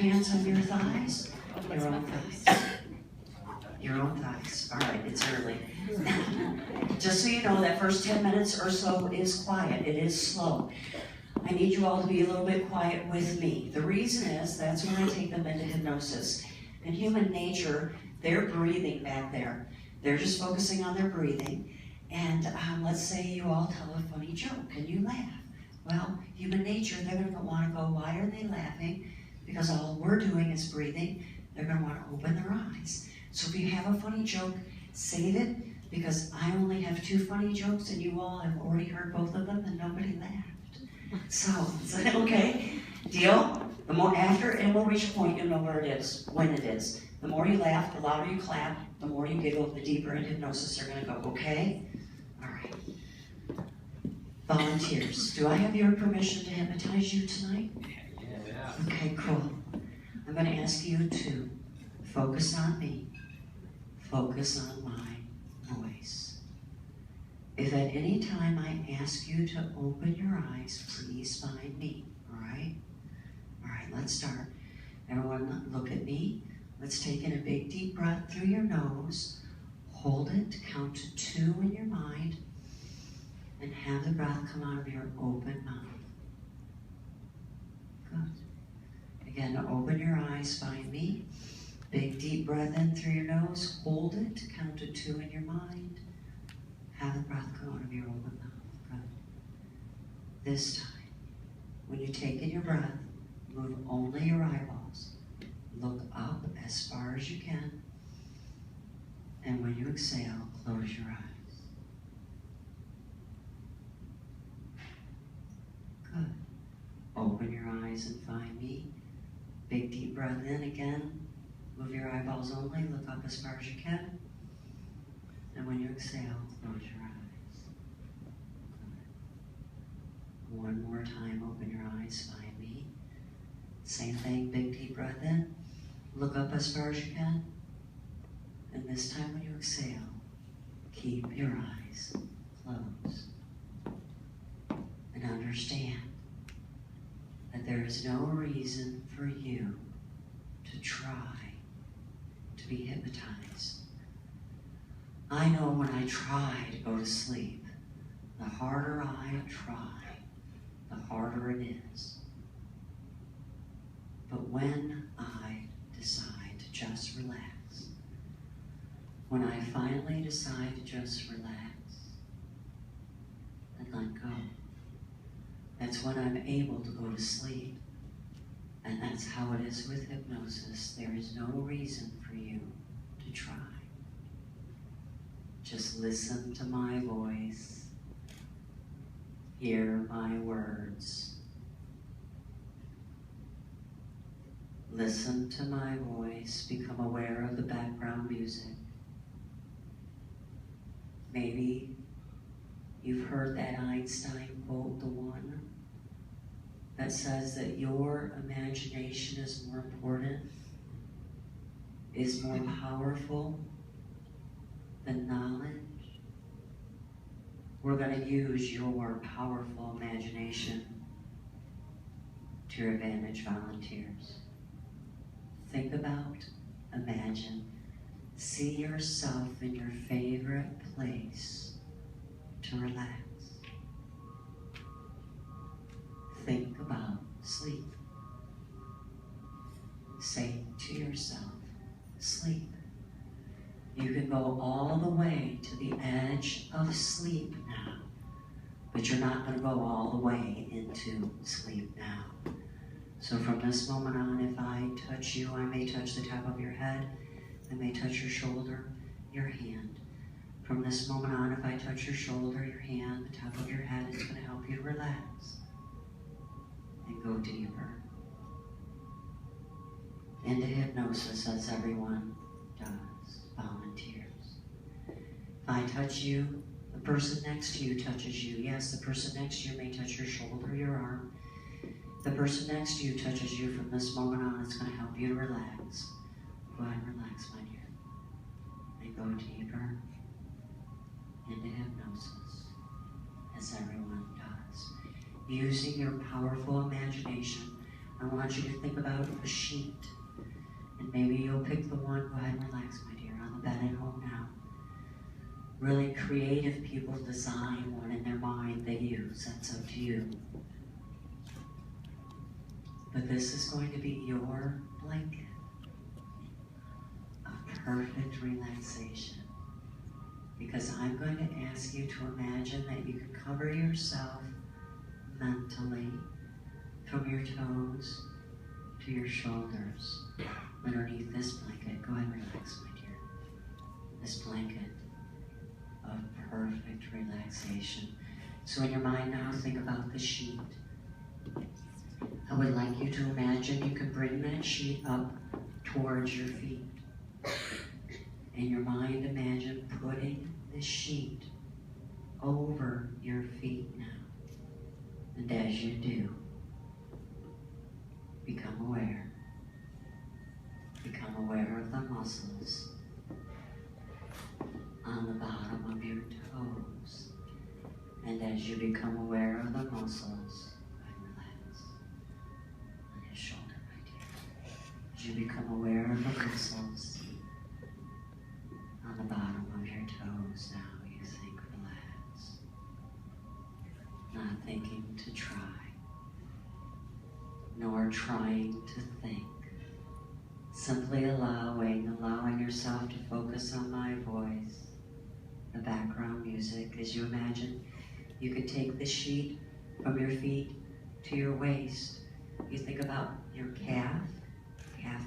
hands on your thighs. Your own thighs. Your own thighs. All right, it's early. Just so you know, that first 10 minutes or so is quiet. It is slow. I need you all to be a little bit quiet with me. The reason is that's when I take them into hypnosis. In human nature, they're breathing back there. They're just focusing on their breathing. And let's say you all tell a funny joke and you laugh. Well, human nature, they're going to want to go, why are they laughing? Because all we're doing is breathing. They're going to want to open their eyes. So if you have a funny joke, save it, because I only have 2 funny jokes and you all have already heard both of them and nobody laughed. So, is that okay? Deal? The more after, and we'll reach a point, you'll know where it is, when it is. The more you laugh, the louder you clap, the more you giggle, the deeper in hypnosis they're going to go, okay? All right. Volunteers, do I have your permission to hypnotize you tonight? Yeah. Okay, cool. I'm going to ask you to focus on me. Focus on my voice. If at any time I ask you to open your eyes, please find me, all right? All right, let's start. Everyone look at me. Let's take in a big deep breath through your nose. Hold it, count to 2 in your mind, and have the breath come out of your open mouth. Good. Again, open your eyes, find me. Big deep breath in through your nose, hold it, count to 2 in your mind. Have the breath come out of your open mouth. Good. This time, when you take in your breath, move only your eyeballs. Look up as far as you can. And when you exhale, close your eyes. Good. Open your eyes and find me. Big deep breath in again. Move your eyeballs only, look up as far as you can. And when you exhale, close your eyes. Good. One more time, open your eyes, find me. Same thing, big deep breath in. Look up as far as you can. And this time when you exhale, keep your eyes closed. And understand that there is no reason for you to try to be hypnotized. I know when I try to go to sleep, the harder I try, the harder it is. But when I decide to just relax, when I finally decide to just relax and let go, that's when I'm able to go to sleep. And that's how it is with hypnosis. There is no reason for you to try. Just listen to my voice, hear my words. Listen to my voice, become aware of the background music. Maybe you've heard that Einstein quote, the one that says that your imagination is more important, is more powerful than knowledge. We're going to use your powerful imagination to your advantage, volunteers. Think about, imagine, see yourself in your favorite place to relax. Think about sleep. Say to yourself, sleep. You can go all the way to the edge of sleep now, but you're not going to go all the way into sleep now. So from this moment on, if I touch you, I may touch the top of your head, I may touch your shoulder, your hand. From this moment on, if I touch your shoulder, your hand, the top of your head, it's going to help you to relax and go deeper into hypnosis, as everyone does, volunteers. If I touch you, the person next to you touches you. Yes, the person next to you may touch your shoulder, your arm. The person next to you touches you. From this moment on, it's going to help you to relax. Go ahead and relax, my dear. And go deeper into hypnosis, as everyone does. Using your powerful imagination, I want you to think about a sheet. And maybe you'll pick the one, go ahead and relax, my dear, on the bed at home now. Really creative people design one in their mind they use. That's up to you. But this is going to be your blanket of perfect relaxation. Because I'm going to ask you to imagine that you can cover yourself mentally from your toes to your shoulders underneath this blanket. Go ahead and relax, my dear. This blanket of perfect relaxation. So in your mind now, think about the sheet. I would like you to imagine you can bring that sheet up towards your feet. In your mind, imagine putting the sheet over your feet now. And as you do, become aware. Become aware of the muscles on the bottom of your toes. And as you become aware of the muscles, relax on your shoulder, my dear. As you become aware of the muscles on the bottom of your toes, now you think relax. Not thinking to try, nor trying to think. Simply allowing yourself to focus on my voice, the background music, as you imagine you could take the sheet from your feet to your waist. You think about your calf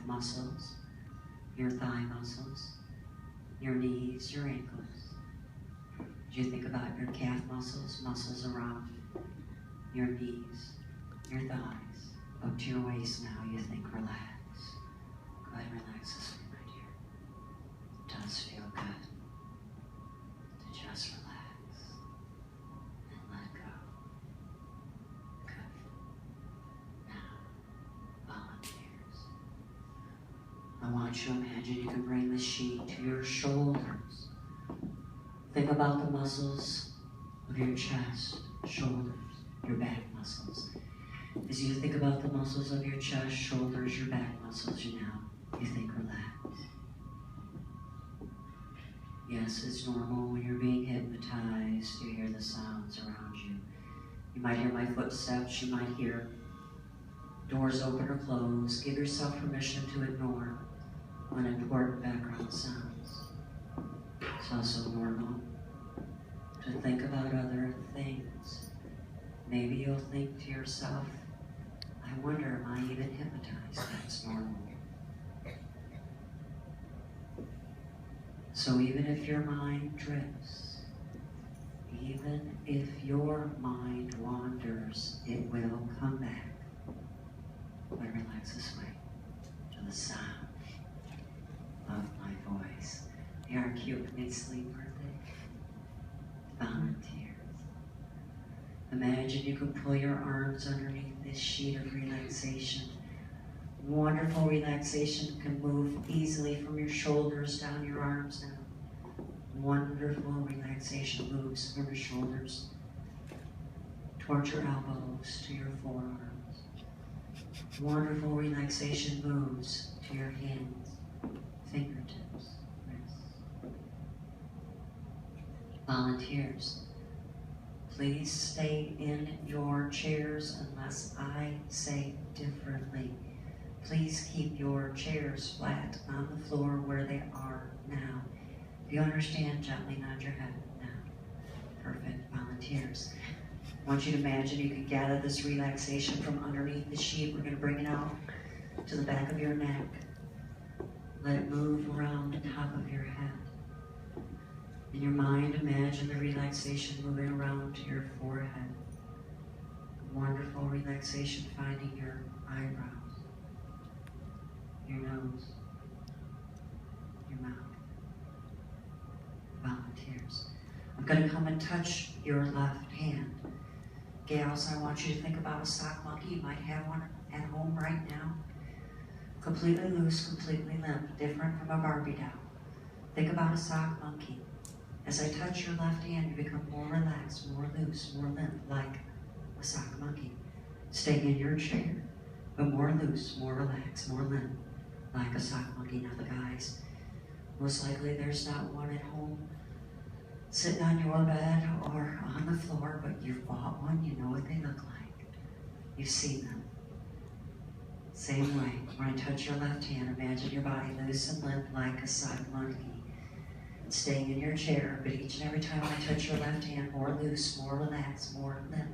muscles, your thigh muscles, your knees, your ankles. As you think about your calf muscles, muscles around your knees, your thighs, up to your waist now, you think relax. Go ahead and relax this way, my dear. It does feel good to just relax and let go. Good. Now, volunteers. I want you to imagine you can bring the sheet to your shoulders. Think about the muscles of your chest, shoulders, your back muscles. As you think about the muscles of your chest, shoulders, your back muscles, you think relax. Yes, it's normal when you're being hypnotized. You hear the sounds around you. You might hear my footsteps. You might hear doors open or close. Give yourself permission to ignore unimportant background sounds. It's also normal to think about other things. Maybe you'll think to yourself, I wonder, am I even hypnotized? That's normal. So even if your mind drifts, even if your mind wanders, it will come back. But relax this way to the sound of my voice. They are cute when they sleep, aren't they? Volunteers. Imagine you can pull your arms underneath this sheet of relaxation. Wonderful relaxation can move easily from your shoulders down your arms now. Wonderful relaxation moves from your shoulders towards your elbows to your forearms. Wonderful relaxation moves to your hands, fingertips, wrists. Volunteers, please stay in your chairs unless I say differently. Please keep your chairs flat on the floor where they are now. If you understand, gently nod your head now. Perfect. Volunteers, I want you to imagine you can gather this relaxation from underneath the sheet. We're going to bring it out to the back of your neck. Let it move around the top of your head. In your mind, imagine the relaxation moving around to your forehead. Wonderful relaxation finding your eyebrows, your nose, your mouth. Volunteers. I'm going to come and touch your left hand. Gals, I want you to think about a sock monkey. You might have one at home right now. Completely loose, completely limp, different from a Barbie doll. Think about a sock monkey. As I touch your left hand, you become more relaxed, more loose, more limp, like a sock monkey. Stay in your chair. but more loose, more relaxed, more limp, like a sock monkey. Now the guys, most likely there's not one at home sitting on your bed or on the floor, but you've bought one, you know what they look like. You've seen them. Same way, when I touch your left hand, imagine your body loose and limp like a sock monkey. Staying in your chair, but each and every time I touch your left hand, more loose, more relaxed, more limp,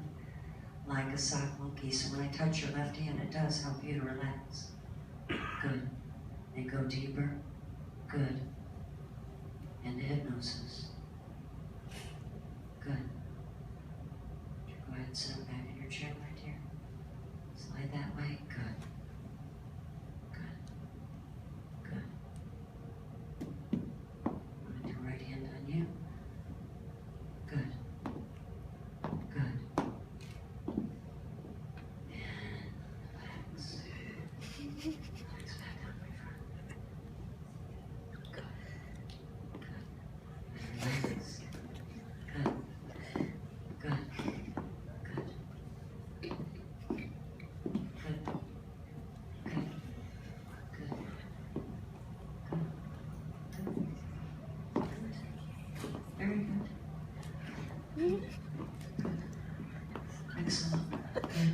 like a sock monkey. So when I touch your left hand, it does help you to relax. Good. And go deeper. Good. Into hypnosis. Good. Go ahead and sit back in your chair right here. Slide that way. Good. Good. Good. I'm going to do right hand on you. Good. Good. And relax. Relax back down, my friend. Good. Good. Relax. Good. Good. Good. Good. Good. Good. Very good. Good. Excellent. Good.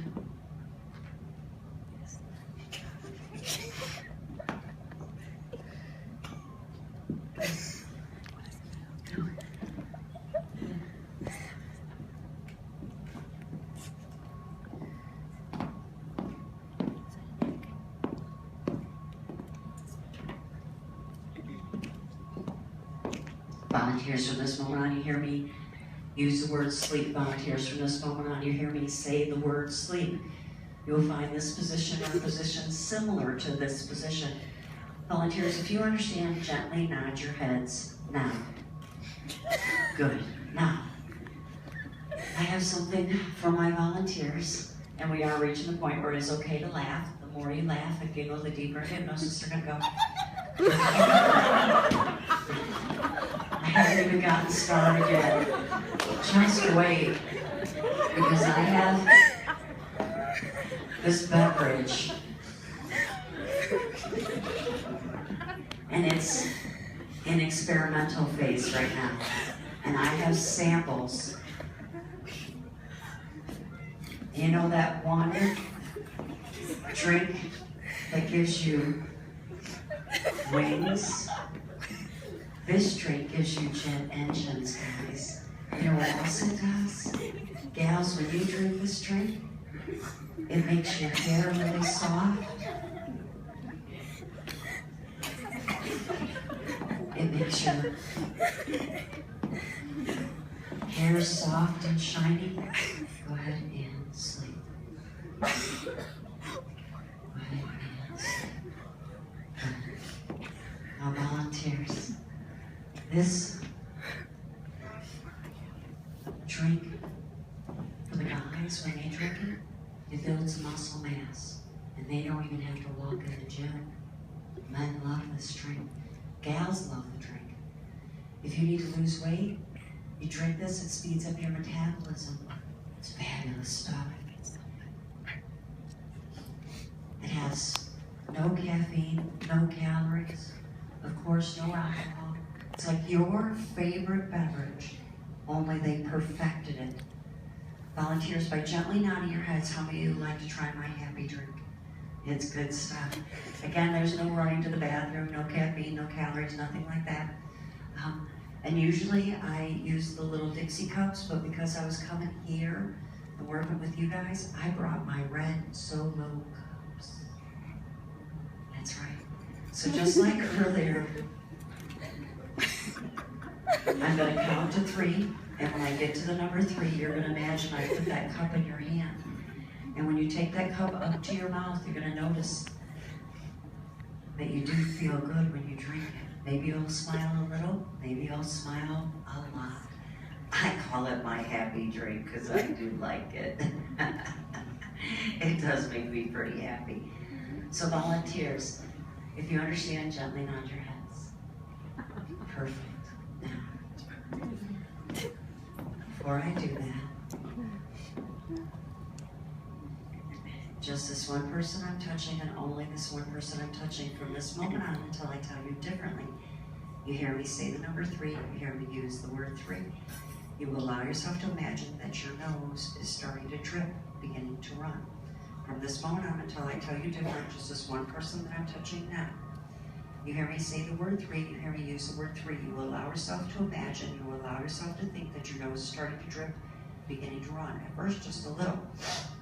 Volunteers from this moment on, you hear me use the word sleep. Volunteers from this moment on, you hear me say the word sleep. You'll find this position or positions similar to this position. Volunteers, if you understand, gently nod your heads now. Good. Now, I have something for my volunteers, and we are reaching the point where it is okay to laugh. The more you laugh and giggle, the deeper hypnosis they're going to go. I haven't even gotten started yet. Just wait, because I have this beverage, and it's in experimental phase right now, and I have samples. You know that one drink that gives you wings? This drink gives you jet engines, guys. You know what else it does? Gals, when you drink this drink, it makes your hair really soft. It makes your hair soft and shiny. Go ahead and sleep. Go ahead and sleep. Good. Now, volunteers. This drink, for the guys, when they drink it, it builds muscle mass, and they don't even have to walk in the gym. Men love this drink. Gals love the drink. If you need to lose weight, you drink this, it speeds up your metabolism. It's fabulous stuff. It has no caffeine, no calories, of course, no alcohol. It's like your favorite beverage, only they perfected it. Volunteers, by gently nodding your heads, how many of you like to try my happy drink? It's good stuff. Again, there's no running to the bathroom, no caffeine, no calories, nothing like that. And usually I use the little Dixie cups, but because I was coming here and working with you guys, I brought my red solo cups. That's right. So just like earlier, I'm going to count to 3, and when I get to the number 3, you're going to imagine I put that cup in your hand. And when you take that cup up to your mouth, you're going to notice that you do feel good when you drink it. Maybe you'll smile a little, maybe you'll smile a lot. I call it my happy drink because I do like it. It does make me pretty happy. So volunteers, if you understand, gently nod your heads. Perfect. Now, before I do that, just this one person I'm touching and only this one person I'm touching from this moment on until I tell you differently. You hear me say the number 3, you hear me use the word 3. You will allow yourself to imagine that your nose is starting to drip, beginning to run. From this moment on until I tell you different, just this one person that I'm touching now. You hear me say the word 3, you hear me use the word 3. You will allow yourself to imagine, you will allow yourself to think that your nose is starting to drip, beginning to run. At first, just a little.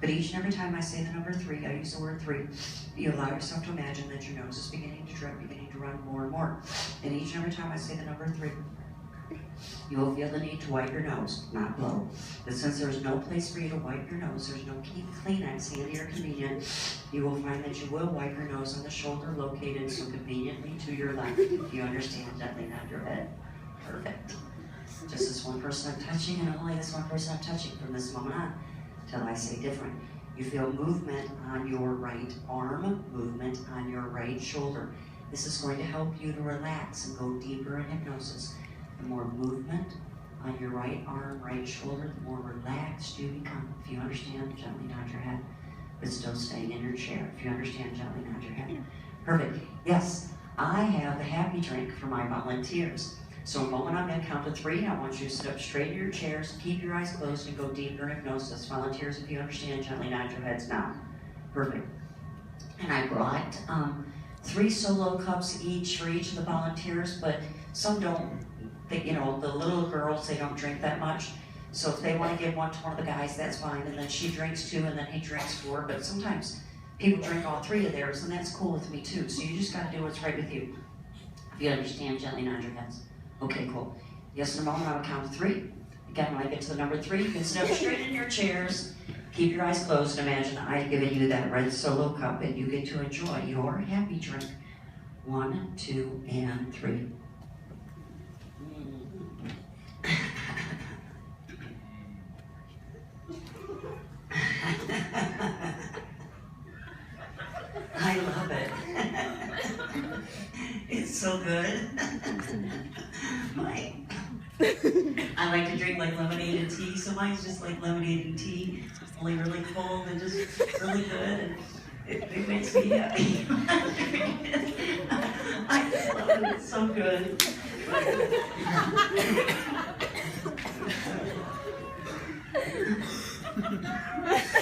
But each and every time I say the number 3, I use the word 3, you allow yourself to imagine that your nose is beginning to drip, beginning to run more and more. And each and every time I say the number 3, you will feel the need to wipe your nose, not blow. But since there's no place for you to wipe your nose, there's no Kleenex handy or convenient, you will find that you will wipe your nose on the shoulder located so conveniently to your left. If you understand, gently nod your head. Perfect. Just this one person I'm touching and only this one person I'm touching from this moment on until I say different. You feel movement on your right arm, movement on your right shoulder. This is going to help you to relax and go deeper in hypnosis. The more movement on your right arm, right shoulder, the more relaxed you become. If you understand, gently nod your head, but still staying in your chair. If you understand, gently nod your head. Perfect. Yes, I have the happy drink for my volunteers. So a moment I'm going to count to 3. I want you to sit up straight in your chairs, keep your eyes closed, and go deeper in hypnosis. Volunteers, if you understand, gently nod your heads now. Perfect. And I brought 3 solo cups each for each of the volunteers, but some don't. You know, the little girls, they don't drink that much. So if they want to give one to one of the guys, that's fine. And then she drinks 2, and then he drinks 4. But sometimes people drink all 3 of theirs, and that's cool with me too. So you just got to do what's right with you. If you understand, gently nod your heads. Okay, cool. Yes, in a moment, I'll count to 3. Again, when I get to the number 3, you can sit up straight in your chairs. Keep your eyes closed. Imagine I've given you that red solo cup, and you get to enjoy your happy drink. 1, 2, and 3. I love it. It's so good. I like to drink like lemonade and tea, so mine's just like lemonade and tea, only really cold and just really good. And it makes me happy. I just love it. It's so good.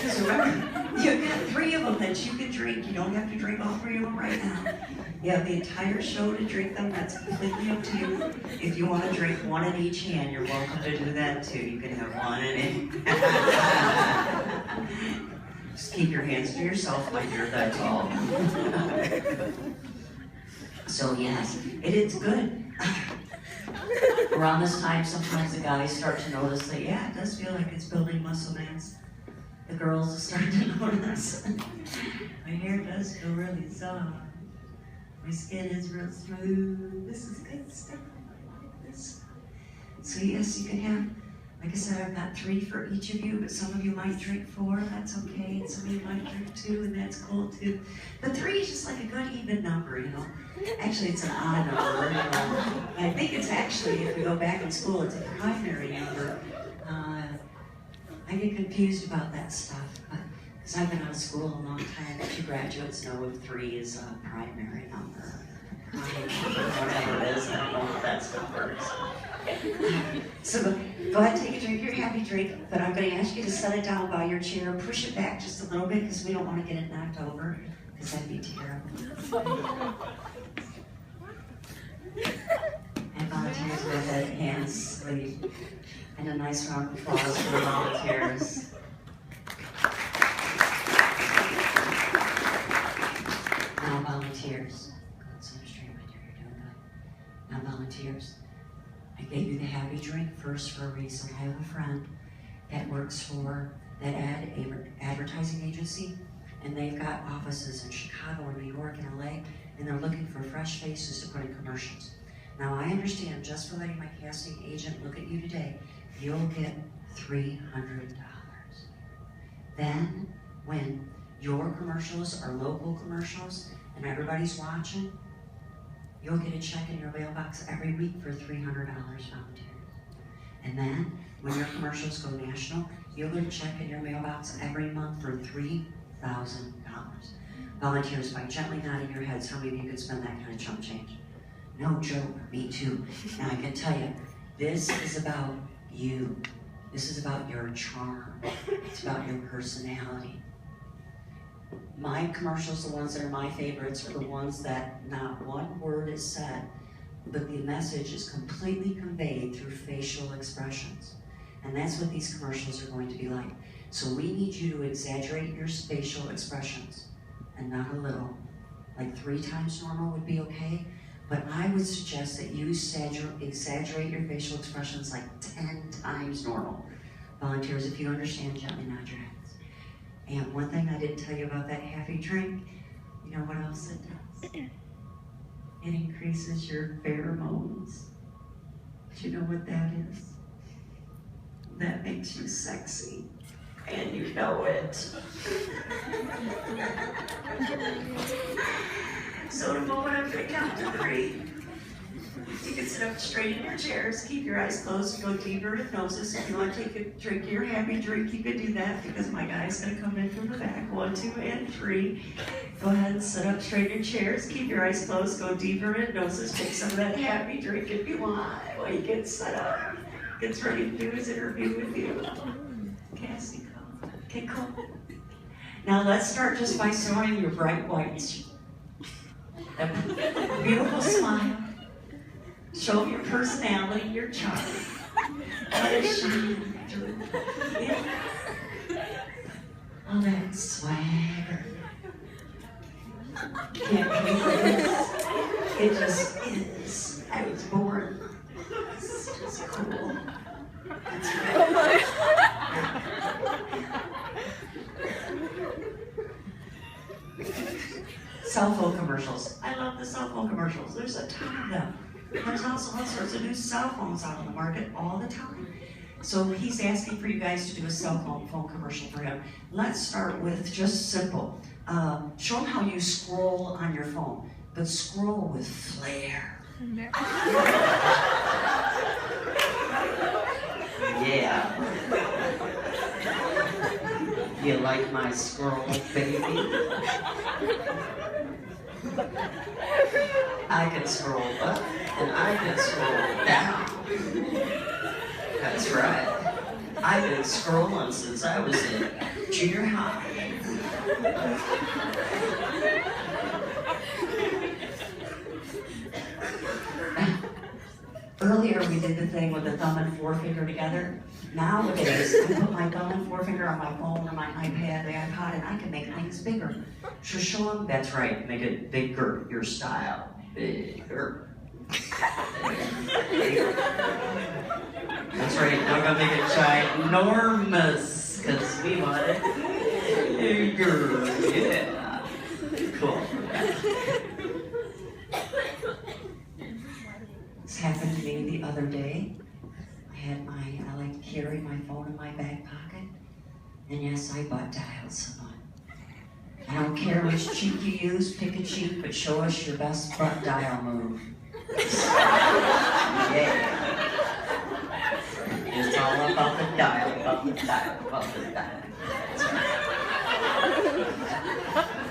Just remember, you've got 3 of them that you can drink. You don't have to drink all 3 of them right now. You have the entire show to drink them. That's completely up to you. If you want to drink 1 in each hand, you're welcome to do that too. You can have 1 in it. Just keep your hands to yourself, my dear, that's all. So yes, it is good. Around this time, sometimes the guys start to notice that, yeah, it does feel like it's building muscle mass. The girls are starting to notice. My hair does feel really soft. My skin is real smooth. This is good stuff. I like this. So yes, you can have, like I said, I've got 3 for each of you, but some of you might drink 4, that's okay. And some of you might drink 2, and that's cool too. But 3 is just like a good even number, you know. Actually, it's an odd number, you know. I think it's actually, if we go back in school, it's a primary number. I get confused about that stuff, because I've been out of school a long time. But you graduates know if 3 is a primary number. Whatever it is, I don't know how that stuff works. So go ahead and take a drink, your happy drink, but I'm going to ask you to set it down by your chair, push it back just a little bit, because we don't want to get it knocked over, because that'd be terrible. And volunteers go ahead, hands, sleep. And a nice round of applause for the volunteers. Now volunteers. Sit up straight, my dear, you're doing good. Now volunteers. I gave you the happy drink first for a reason. I have a friend that works for that advertising agency, and they've got offices in Chicago and New York and LA, and they're looking for fresh faces to put in commercials. Now I understand, just for letting my casting agent look at you today, you'll get $300. Then, when your commercials are local commercials and everybody's watching, you'll get a check in your mailbox every week for $300 volunteers. And then, when your commercials go national, you'll get a check in your mailbox every month for $3,000. Volunteers, by gently nodding your heads, how many of you could spend that kind of chump change? No joke, me too. Now I can tell you, this is about you. This is about your charm. It's about your personality. My commercials, the ones that are my favorites, are the ones that not one word is said, but the message is completely conveyed through facial expressions. And that's what these commercials are going to be like. So we need you to exaggerate your facial expressions, and not a little. Like 3 times normal would be okay, but I would suggest that you exaggerate your facial expressions like 10 times normal. Volunteers, if you understand, gently nod your heads. And one thing I didn't tell you about that happy drink, you know what else it does? It increases your pheromones. Do you know what that is? That makes you sexy, and you know it. So the moment I'm going to count to 3, you can sit up straight in your chairs, keep your eyes closed, go deeper hypnosis. If you want to take a drink of your happy drink, you can do that because my guy's going to come in from the back. 1, 2, and 3. Go ahead and sit up straight in your chairs, keep your eyes closed, go deeper hypnosis, take some of that happy drink if you want while you get set up. Gets ready to do his interview with you. Cassie, come. Okay, cool. Now let's start just by showing your bright whites. A beautiful smile. Show your personality, your charm. Let it shine through. Yeah. All that swagger. Can't believe this. It just is. I was born. It's just cool. That's right. Oh my. Cell phone commercials. I love the cell phone commercials. There's a ton of them. There's also all sorts of new cell phones out on the market all the time. So he's asking for you guys to do a cell phone commercial for him. Let's start with just simple. Show him how you scroll on your phone, but scroll with flair. Yeah. You like my scroll, baby? I can scroll up and I can scroll down. That's right. I've been scrolling since I was in junior high. Earlier we did the thing with the thumb and forefinger together. Nowadays, I put my thumb and forefinger on my phone or my iPad, the iPod, and I can make things bigger. So show them, that's right, make it bigger, your style. Bigger. Bigger. That's right, now I'm gonna make it ginormous, because we want it bigger. Yeah. Cool. This happened to me the other day. I like to carry my phone in my back pocket, and yes, I butt dialed someone. I don't care which cheek you use, pick a cheek, but show us your best butt dial move. Yeah. It's all about the dial, about the dial, about the dial.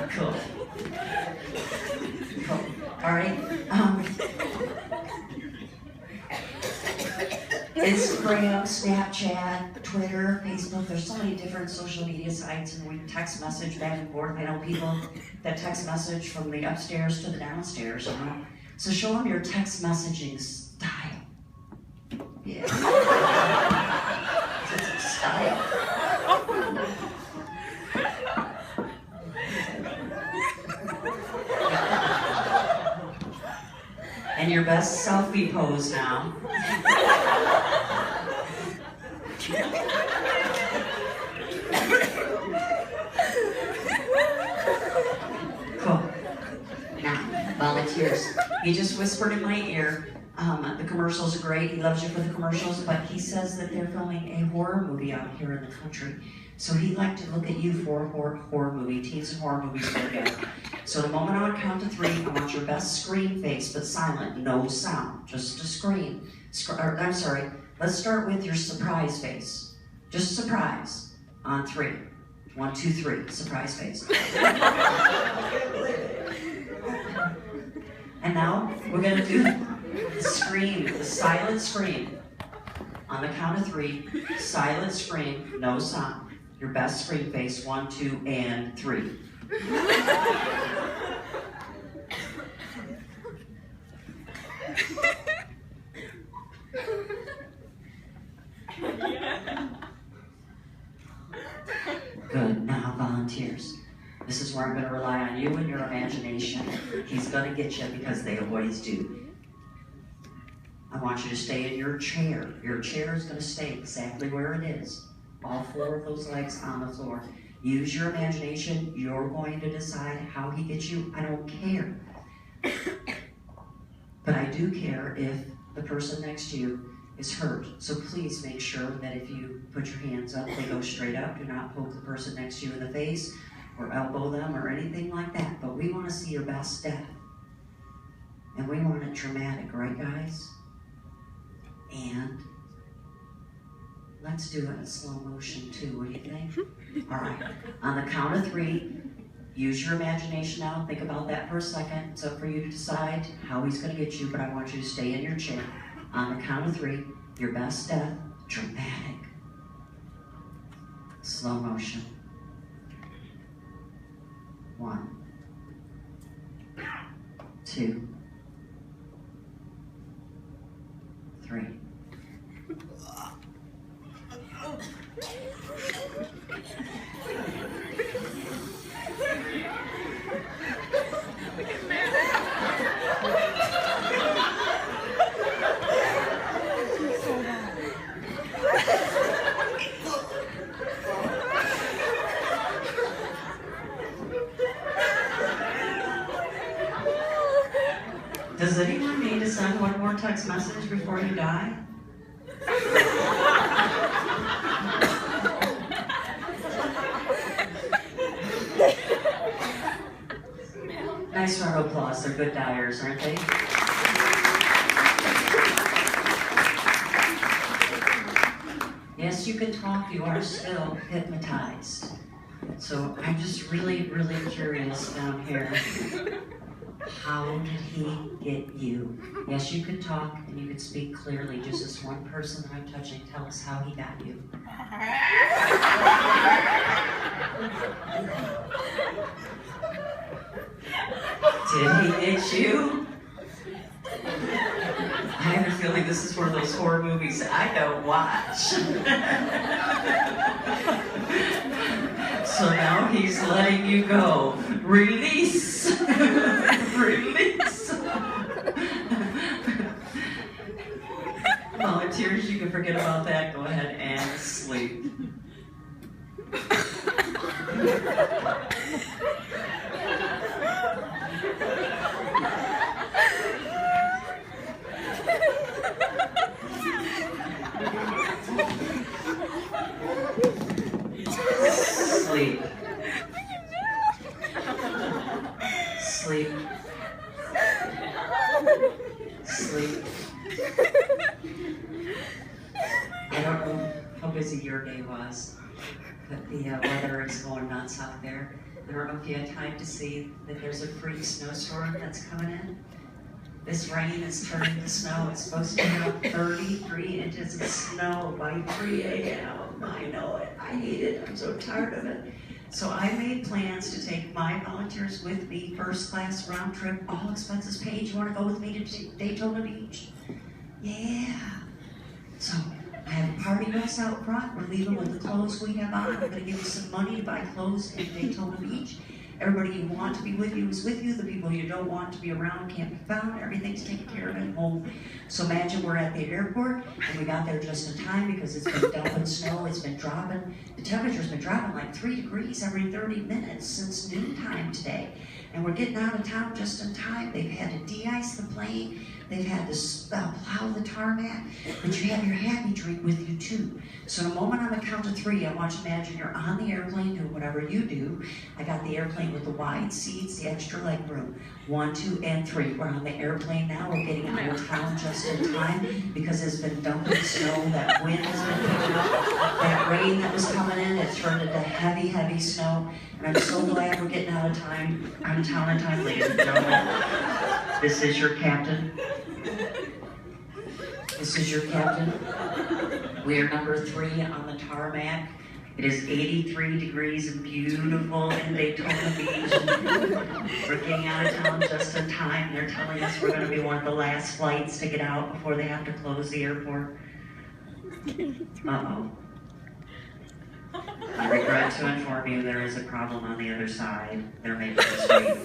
Cool. Cool. All right. Instagram, Snapchat, Twitter, Facebook, there's so many different social media sites, and we text message back and forth. I know people that text message from the upstairs to the downstairs, you know? So show them your text messaging style. Yeah. It's a style. And your best selfie pose now. Cool. Now, volunteers. He just whispered in my ear, the commercials are great, he loves you for the commercials, but he says that they're filming a horror movie out here in the country. So he'd like to look at you for a horror movie, teens and horror movies together. So the moment I count to 3, I want your best scream face, but silent, no sound, just a scream. I'm sorry, let's start with your surprise face. Just surprise on 3. 1, 2, 3. Surprise face. And now we're going to do the scream, the silent scream. On the count of 3, silent scream, no sound. Your best scream face, 1, 2, and 3. Good. Now, volunteers. This is where I'm going to rely on you and your imagination. He's going to get you because they always do. I want you to stay in your chair. Your chair is going to stay exactly where it is. All 4 of those legs on the floor. Use your imagination. You're going to decide how he gets you. I don't care. But I do care if the person next to you is hurt. So please make sure that if you put your hands up, they go straight up. Do not poke the person next to you in the face or elbow them or anything like that. But we want to see your best death. And we want it dramatic, right guys? And let's do it in slow motion too, what do you think? All right, on the count of 3, use your imagination now. Think about that for a second. It's up for you to decide how he's going to get you, but I want you to stay in your chair. On the count of 3, your best death, dramatic. Slow motion. 1, 2, 3. Does anyone need to send one more text message before you die? Nice round of applause. They're good dyers, aren't they? Yes, you can talk. You are still hypnotized. So I'm just really, really curious down here. How did he get you? Yes, you can talk and you can speak clearly. Just this one person that I'm touching, tell us how he got you. Did he get you? I have a feeling this is one of those horror movies I don't watch. So now he's letting you go. Release. Release. Volunteers, you can forget about that. Go ahead and sleep. Sleep. Sleep. Sleep. I don't know how busy your day was, but the weather is going nuts out there. I don't know if you had time to see that there's a freak snowstorm that's coming in. This rain is turning to snow. It's supposed to have 33 inches of snow by 3 a.m. I know it. I hate it. I'm so tired of it. So I made plans to take my volunteers with me, first class round trip, all expenses paid. You want to go with me to Daytona Beach? Yeah. So I have a party bus out front. We're leaving with the clothes we have on. I'm going to give you some money to buy clothes in Daytona Beach. Everybody you want to be with you is with you. The people you don't want to be around can't be found. Everything's taken care of at home. So imagine we're at the airport and we got there just in time because it's been dumping snow. It's been dropping. The temperature's been dropping like 3 degrees every 30 minutes since noontime today. And we're getting out of town just in time. They've had to de-ice the plane. they've had to plow the tarmac, but you have your happy drink with you too. So in a moment on the count of 3, I want you to imagine you're on the airplane doing whatever you do. I got the airplane with the wide seats, the extra leg room. 1, 2, and 3. We're on the airplane now. We're getting out of town just in time because it's been dumping snow. That wind has been picking up. That rain that was coming in, it turned into heavy, heavy snow. And I'm so glad we're getting out of town in time, ladies and gentlemen. This is your captain. This is your captain. We are number 3 on the tarmac. It is 83 degrees and beautiful in Daytona Beach. We're getting out of town just in time. They're telling us we're going to be one of the last flights to get out before they have to close the airport. Uh-oh. I regret to inform you there is a problem on the other side. They're making us wait.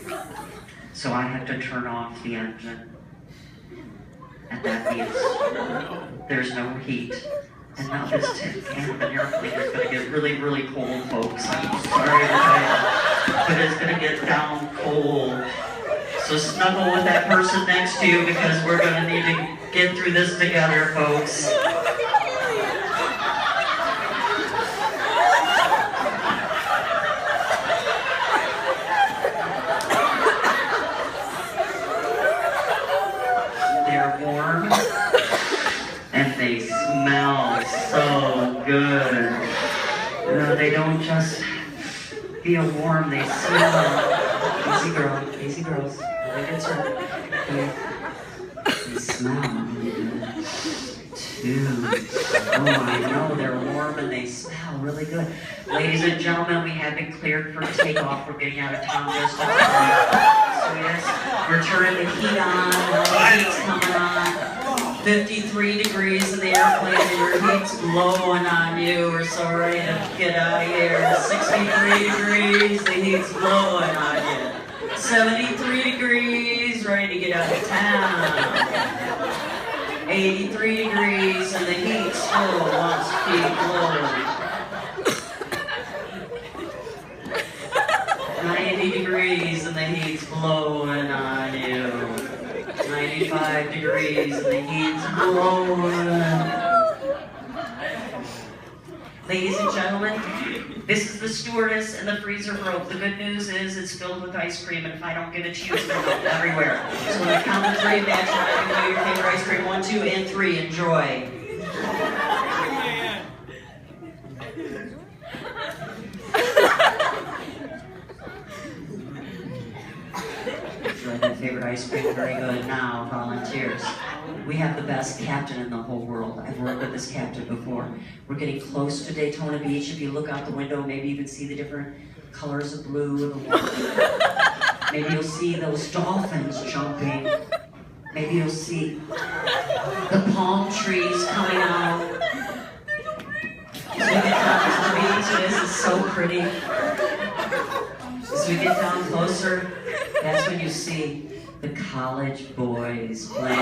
So I have to turn off the engine. And that means there's no heat. And now this tin can of an airplane is going to get really, really cold, folks. I'm sorry to tell you, but it's going to get down cold. So snuggle with that person next to you because we're going to need to get through this together, folks. They're warm. And they smell so good. They don't just feel warm, they smell. Easy girls. They get started. They smell really good too. Oh, I know, they're warm and they smell really good. Ladies and gentlemen, we have been cleared for takeoff. We're getting out of town just in time. So yes, we're turning the heat on, the heat's coming on. 53 degrees in the airplane and your heat's blowing on you. We're so ready to get out of here. 63 degrees, the heat's blowing on you. 73 degrees, ready to get out of town. 83 degrees and the heat still wants to keep blowing. 90 degrees and the heat's blowing on you. 95 degrees and the heat's blowing. Ladies and gentlemen, this is the stewardess and the freezer broke. The good news is it's filled with ice cream, and if I don't give it to you, it's going to melt everywhere. So when I count to 3, that's when I give you your favorite ice cream. 1, 2, and 3. Enjoy. Enjoy that favorite ice cream. Very good. Now, volunteers. We have the best captain in the whole world. I've worked with this captain before. We're getting close to Daytona Beach. If you look out the window, maybe you can see the different colors of blue in the water. Maybe you'll see those dolphins jumping. Maybe you'll see the palm trees coming out. As we get down to the beach, this is so pretty. As we get down closer, that's when you see the college boys playing.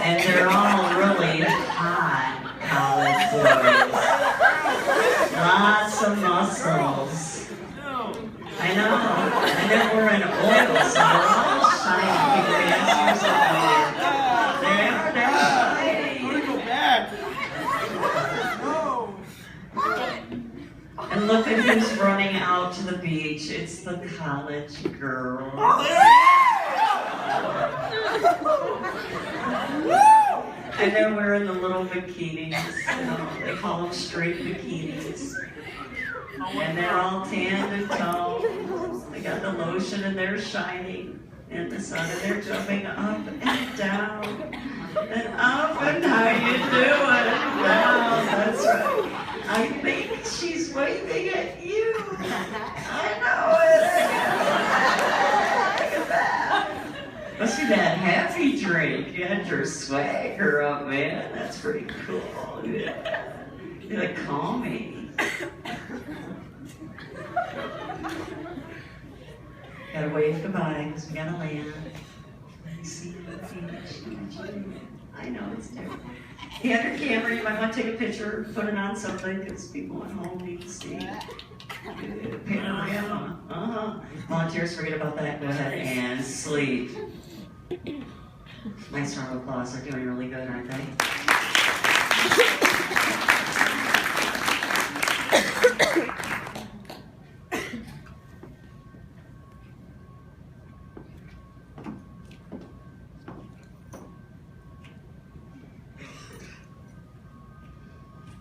And they're all really hot college boys. Lots of muscles. I know. And then we're in oil, so they're all shiny. People can ask you something. They're shiny. And look at who's running out to the beach. It's the college girls. And they're wearing the little bikinis. They call them straight bikinis. And they're all tanned and toned. They got the lotion and they're shining in the sun. And they're jumping up and down and up. And how you doing? Wow, that's right. I think she's waving at you. I know it. Look at that. Must be that happy drink. You had your swagger up, man. That's pretty cool. Yeah. You're like, call me. Gotta wave goodbye because we gotta land. You see the beach. I know it's different. You have your camera, you might want to take a picture, put it on something because people at home need to see. Panorama. Volunteers, forget about that. Go ahead and sleep. Nice round of applause. They're doing really good, aren't they?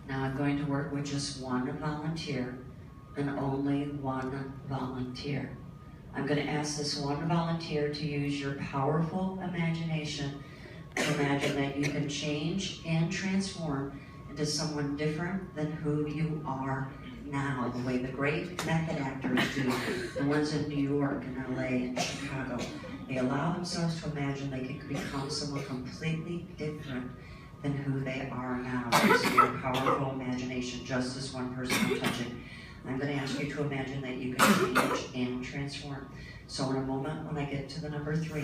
Now I'm going to work with just one volunteer and only one volunteer. I'm going to ask this one volunteer to use your powerful imagination to imagine that you can change and transform into someone different than who you are now, the way the great method actors do, the ones in New York and LA and Chicago. They allow themselves to imagine they can become someone completely different than who they are now. Using your powerful imagination, just as one person I'm touching. I'm going to ask you to imagine that you can change and transform. So in a moment, when I get to the number 3,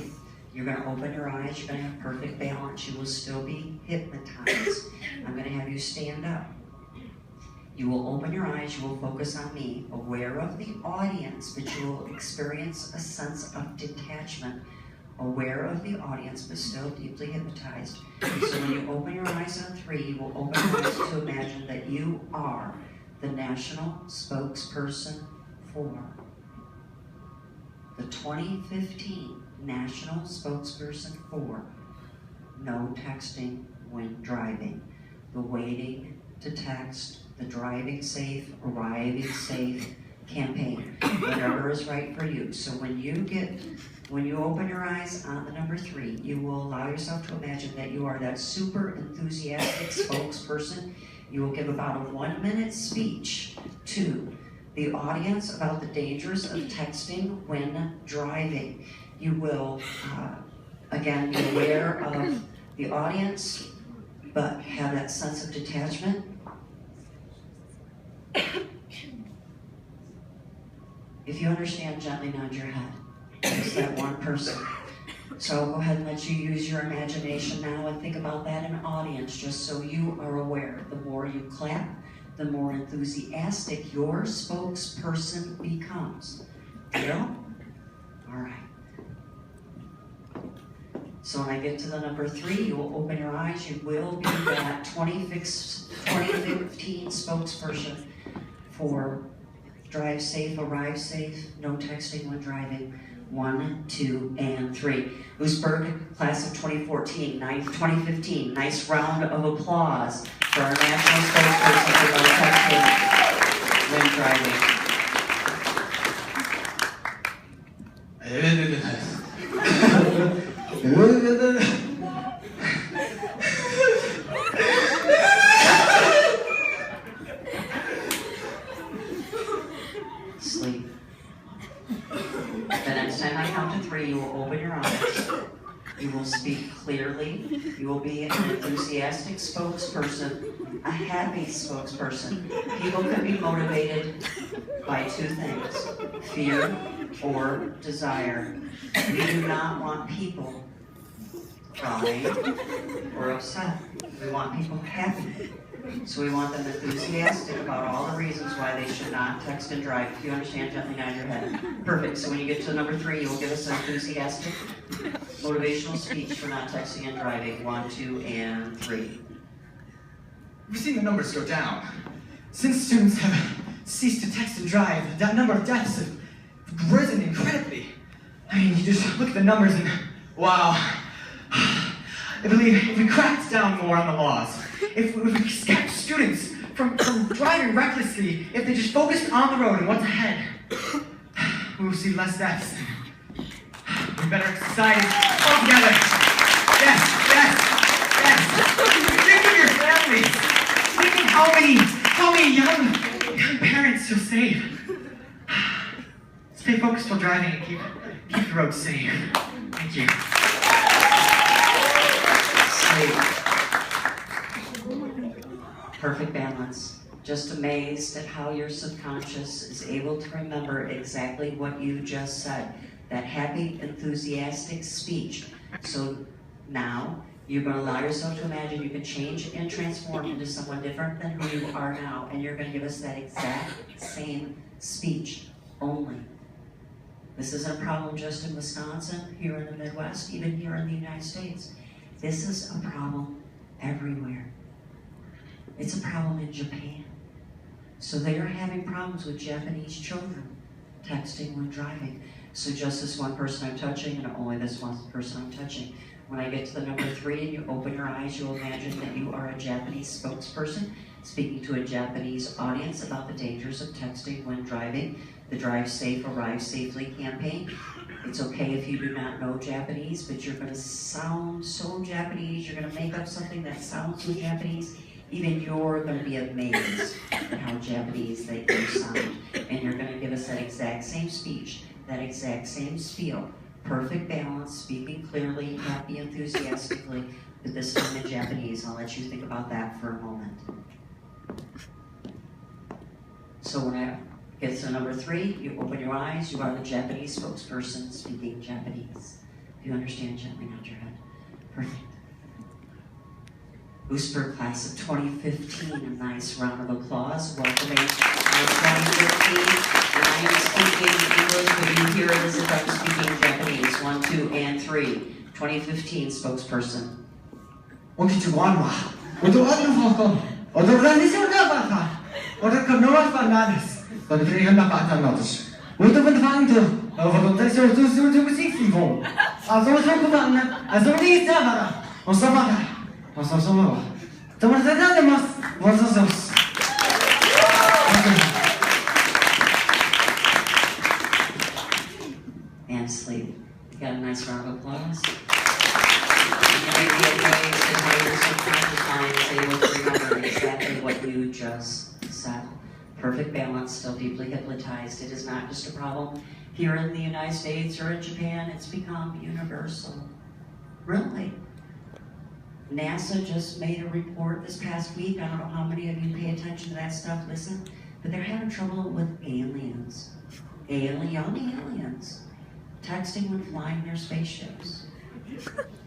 you're going to open your eyes, you're going to have perfect balance, you will still be hypnotized. I'm going to have you stand up. You will open your eyes, you will focus on me, aware of the audience, but you will experience a sense of detachment. Aware of the audience, but still deeply hypnotized. So when you open your eyes on 3, you will open your eyes to imagine that you are the national spokesperson for the 2015 national spokesperson for no texting when driving, the waiting to text, the driving safe, arriving safe campaign, whatever is right for you. So when you open your eyes on the number 3, you will allow yourself to imagine that you are that super enthusiastic spokesperson. You will give about a 1-minute speech to the audience about the dangers of texting when driving. You will, again, be aware of the audience, but have that sense of detachment. If you understand, gently nod your head. Just that one person. So I'll go ahead and let you use your imagination now and think about that in audience, just so you are aware. The more you clap, the more enthusiastic your spokesperson becomes. Deal? All right. So when I get to the number 3, you will open your eyes. You will be that 2015 spokesperson for drive safe, arrive safe, no texting when driving. 1, 2, and 3. Lewisburg, class of 2014, 2015. Nice round of applause for our national spokesperson for no texting when driving. Sleep. The next time I count to 3, you will open your eyes. You will speak clearly. You will be an enthusiastic spokesperson, a happy spokesperson. People can be motivated by 2 things, fear or desire. We do not want people crying or upset. We want people happy. So we want them enthusiastic about all the reasons why they should not text and drive. If you understand, gently nod your head. Perfect. So when you get to number 3, you will give us an enthusiastic, motivational speech for not texting and driving. 1, 2, and 3. We've seen the numbers go down. Since students have ceased to text and drive, that number of deaths have risen incredibly. I mean, you just look at the numbers and, wow. I believe if we cracked down more on the laws, if we kept students from driving recklessly, if they just focused on the road and what's ahead, we will see less deaths. We better society all together. Yes, yes, yes. Think of your families. Think of how many young parents you'll save. Stay focused while driving and keep the road safe. Thank you. Perfect balance. Just amazed at how your subconscious is able to remember exactly what you just said. That happy, enthusiastic speech. So now, you're going to allow yourself to imagine you can change and transform into someone different than who you are now. And you're going to give us that exact same speech, only This isn't a problem just in Wisconsin, here in the Midwest, even here in the United States. This is a problem everywhere. It's a problem in Japan. So they are having problems with Japanese children texting when driving. So just this one person I'm touching, and only this one person I'm touching. When I get to the number 3 and you open your eyes, you'll imagine that you are a Japanese spokesperson speaking to a Japanese audience about the dangers of texting when driving, the Drive Safe, Arrive Safely campaign. It's okay if you do not know Japanese, but you're going to sound so Japanese, you're going to make up something that sounds so Japanese, even you're going to be amazed at how Japanese they do sound. And you're going to give us that exact same speech, that exact same spiel. Perfect balance, speaking clearly, happy, enthusiastically, but this time in Japanese. I'll let you think about that for a moment. So when I get to number 3, you open your eyes, you are the Japanese spokesperson speaking Japanese. If you understand, gently nod your head. Perfect. OHS Class of 2015, a nice round of applause. Welcoming our 2015. And I am speaking English, but you hear this if I'm speaking Japanese. 1, 2, and 3. 2015 spokesperson. And sleep. You got a nice round of applause. You may be amazed at how your subconscious mind is able to remember exactly what you just said. Perfect balance, still deeply hypnotized. It is not just a problem here in the United States or in Japan. It's become universal. Really. NASA just made a report this past week. I don't know how many of you pay attention to that stuff, listen, but they're having trouble with aliens. Aliens. Texting when flying their spaceships.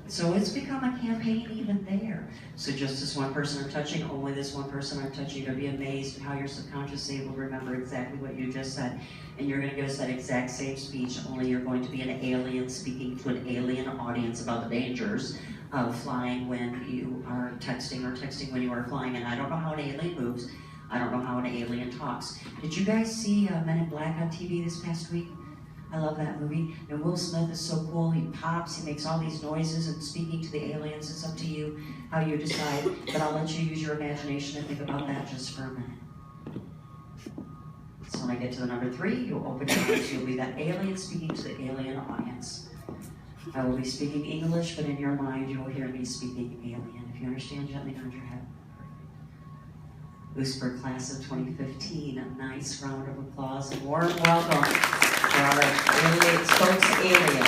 So it's become a campaign even there. So just this one person I'm touching, only this one person I'm touching, you're going to be amazed at how your subconscious is able to remember exactly what you just said. And you're going to give us that exact same speech, only you're going to be an alien speaking to an alien audience about the dangers of flying when you are texting or texting when you are flying. And I don't know how an alien moves. I don't know how an alien talks. Did you guys see Men in Black on TV this past week? I love that movie. And Will Smith is so cool. He pops, he makes all these noises and speaking to the aliens. It's up to you how you decide. But I'll let you use your imagination and think about that just for a minute. So when I get to the number 3, you'll open your eyes. You'll be that alien speaking to the alien audience. I will be speaking English, but in your mind you will hear me speaking alien. If you understand, gently nod your head. OHS Class of 2015, a nice round of applause and warm welcome for our alien, spokes alien.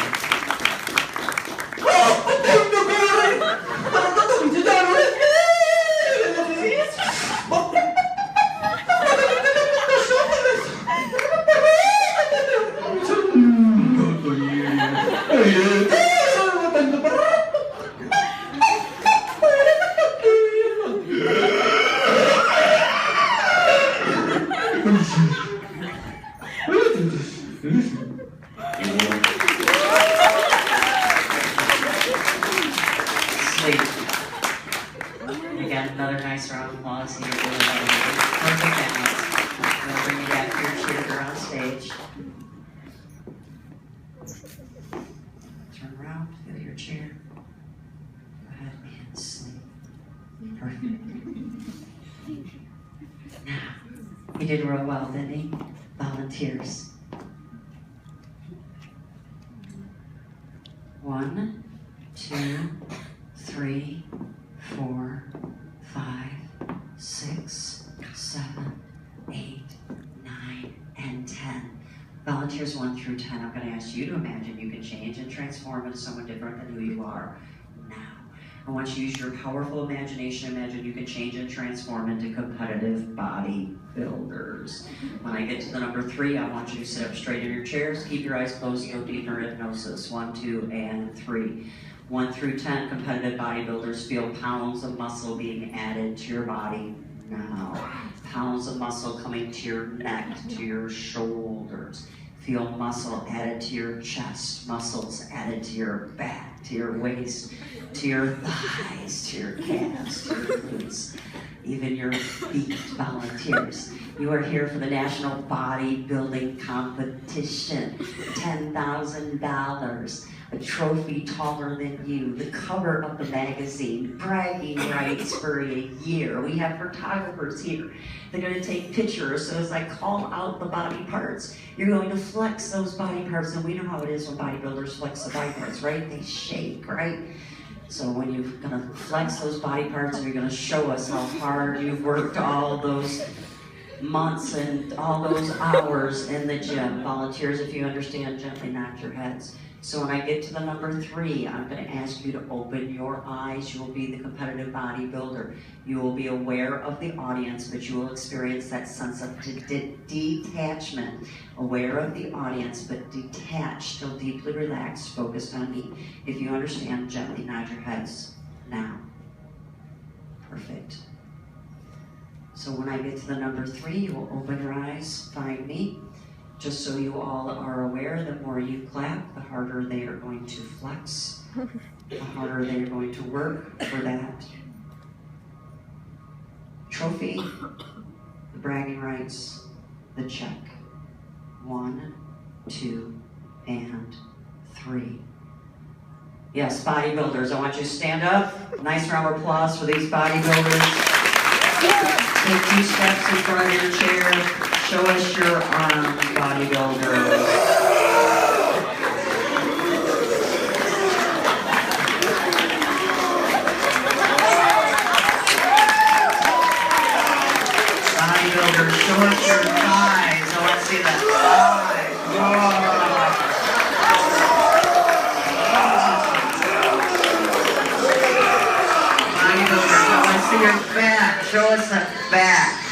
Again, another nice round of applause here. Perfect balance. I'm going to bring you back to your chair here on stage. Turn around, feel your chair. Go ahead and sleep. Perfect. Now, he did real well, didn't he? Volunteers. 1, 2, 3, 4, 5, 6, 7, 8, 9, and 10. Volunteers 1 through 10, I'm going to ask you to imagine you can change and transform into someone different than who you are now. I want you to use your powerful imagination. Imagine you can change and transform into competitive bodybuilders. When I get to the number 3, I want you to sit up straight in your chairs, keep your eyes closed, and go deeper hypnosis. 1, 2, and 3. 1 through 10, competitive bodybuilders feel pounds of muscle being added to your body now. Pounds of muscle coming to your neck, to your shoulders. Feel muscle added to your chest, muscles added to your back, to your waist, to your thighs, to your calves, to your glutes, even your feet, volunteers. You are here for the National Bodybuilding Competition. $10,000, a trophy taller than you, the cover of the magazine, bragging rights for a year. We have photographers here. They're going to take pictures, so as I call out the body parts, you're going to flex those body parts, and we know how it is when bodybuilders flex the body parts, right? They shake, right? So when you're going to flex those body parts, you're going to show us how hard you've worked all those months and all those hours in the gym. Volunteers, if you understand, gently nod your heads. So when I get to the number 3, I'm going to ask you to open your eyes. You will be the competitive bodybuilder. You will be aware of the audience, but you will experience that sense of detachment. Aware of the audience, but detached, still deeply relaxed, focused on me. If you understand, gently nod your heads now. Perfect. So when I get to the number 3, you will open your eyes, find me. Just so you all are aware, the more you clap, the harder they are going to flex, the harder they are going to work for that trophy, the bragging rights, the check. 1, 2, and 3. Yes, bodybuilders, I want you to stand up. Nice round of applause for these bodybuilders. Take 2 steps in front of your chair. Show us your arm, bodybuilders. Bodybuilders, show us your thighs. I want to see that thighs. Bodybuilders, I want to see your back. Show us that back.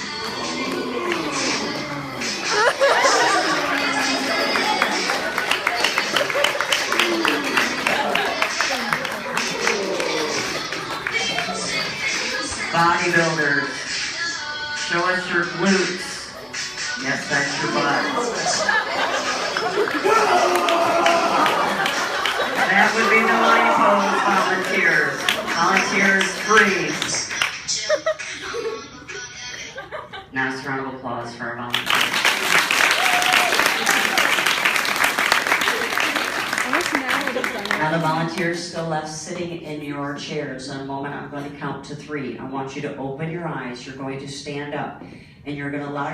Bodybuilders, show us your glutes. Yes, that's your butt. That would be the line pose, volunteers. Volunteers, freeze. Nice round of applause for our volunteers. Now the volunteers still left sitting in your chairs. In a moment, I'm going to count to 3. I want you to open your eyes. You're going to stand up, and you're going to allow